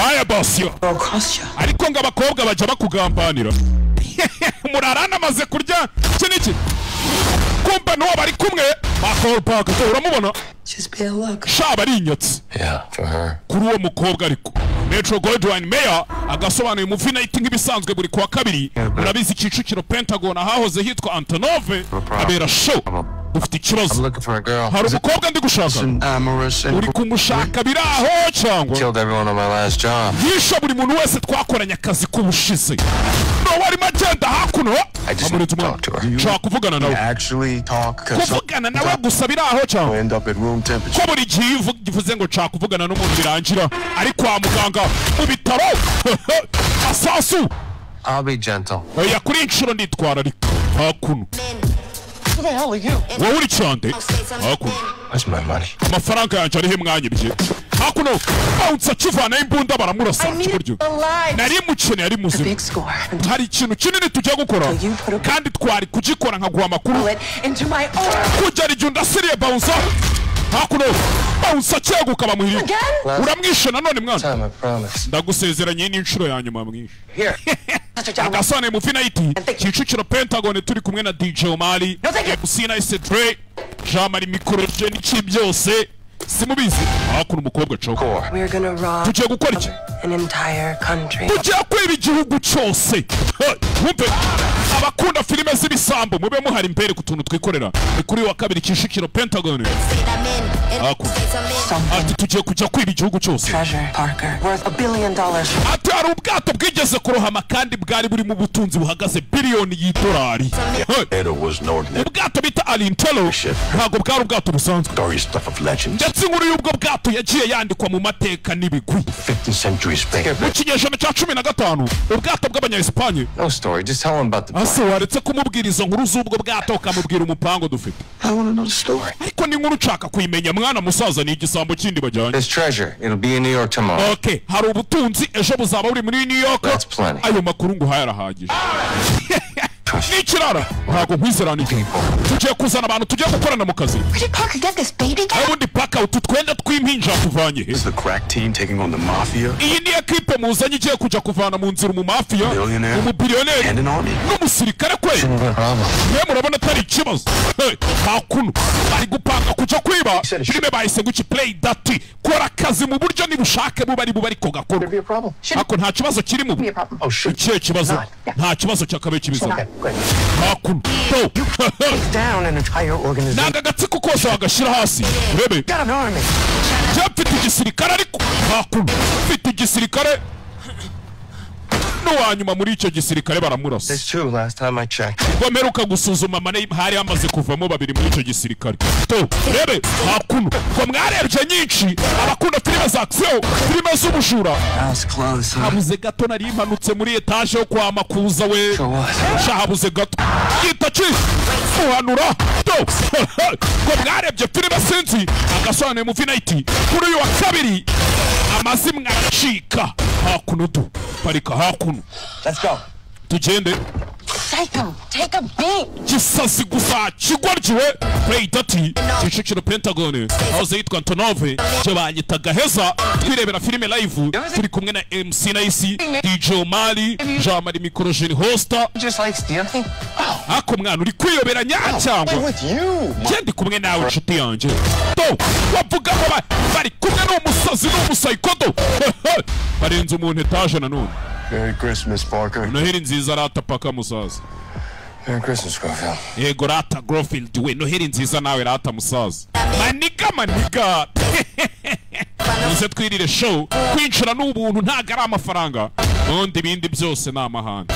aya bosyo ariko ngo abakobwa baje bakugambanira murarana maze kurya iki kumba no bari kumwe bakol park uramubona shaba ari inyatsi kuri uwo mukobwa ariko Metro Goldwyn Mayer agasobanuye mu Finite nk'ibisanzwe buri kwa kabiri murabizi Kicukiro Pentagon ahahoze hitwa Antonove abera show ufite ikibazo hari umukobwa ndi gushaka uri kumushaka biraho cyangwa yisha buri muntu wese twakoranye akazi k'ubushize no wari magenda hakuno amuretse umwana nshaka kuvugana nawe kuvugana nawe gusa biraho cyangwa ko buri gihe givuze ngo nshaka kuvugana n'umuntu birangira ari kwa muganga mu bitaro asasu I'll be gentle yakuri inshuro nditwara ariko hakuno wowe uri cyande hakuno amafaranga yanjye ariho mwanyibye hakuno bounce akivana imbunda baramurasa cy'uburyo nari mukene yari muzima hari ikintu kinini tujya gukora kandi twari kugikora nkaguha amakuru kugera igihe undasiriye bounce hakuno bounce acyeguka bamuhiriye uramwishe nanone mwana ndagusezeranye n'inshuro ya nyuma mwishe agasane mu Finite Kicukiro Pentagon turi kumwe na DJ Omari MC Nice Dre Jamari Microgen iki byose simubizi hakuno umukobwa coko tugiye gukora iki tugiye kwiba igihugu cyose wumve abakunda filime z'ibisambo mube muhari imbere ku tuntu twikorera ni kuri wa kabiri Kicukiro Pentagon ati tugiye kujya kwiba igihugu cyose ati hari ubwato bwigeze kurohama kandi bwari buri mu butunzi buhagaze biliyoni y'idolari ubwato bita Alintelo ntabwo bwari ubwato busanzwe ndetse inkuru y'ubwo bwato yagiye yandikwa mu mateka n'ibigwi mu kinyejana cya 15 ubwato bw'abanya-Espanye ase waretse kumubwiriza nkuru z'ubwo bwato ukamubwira umupango dufite ariko ni nkuru ushaka kuyimenya mwana musaza ni igisambo kindi bajyanye okay hari ubutunzi ejo buzaba buri muri New York ayo makuru ngo hayarahagije Nikirara ntago nkwizerana tugiye kuzana abantu tugiye gukorana mu kazi ubundi paka ututwenda twimpinja tuvanye he iyi ni equipe muzanye igiye kujya kuvana mu nzira mu mafia mu billionaire n'umusirikare kwe mwe murabona atari ikibazo hakuno bari gupanga kujya kwiba filime bahise guki play that kora akazi mu buryo nibushake bubari ko gakora ako nta kibazo kiri mu ikihe kibazo nta kibazo cyakabe kibizo hakuno nanga gatsiko kose wagashira hasi urebe mfite igisirikare ariko hakuno mfite igisirikare n'uwanyuma muri icyo gisirikare baramurasa mperuka gusuzuma mane hari amaze kuvamo babiri muri icyo gisirikare rebe hakuno ko mwarebye nyinshi abakunda filime za action filime z'ubujura habuze gato nari impanutse muri etage yo kwa Makuza we shahabuze gato yitaki uhanura ko mwarebye filime sinzi agasobanuye mu Finite kuri uyu wa kabiri amazimwe aracika hakuno parika hakuno let's go tugende take a beat gisasi gusa kigwarjiwe play dati Kicukiro Pentagon hoze yitwa Antonove cyo banyitaga heza twirebera filime live turi kumwe na MC Nice DJ Omari Jamari Microgen hosta just like stealing ako mwana uri kwiyobera nyacyangwa ndi kumwe nawe nshuti yanjye wavuga ko bari kumwe n'umusazi n'umusayikodo barenze umuntu etage nanone Merry Christmas, Parker. Noheri nziza rata paka musaza. Merry Christmas, Grofield. Yego rata Grofield we noheri nziza nawe rata musaza. Maniga. Muze twirire show kwinjira n'ubuntu ntago ari amafaranga. Undi bindi byose ni amahanga.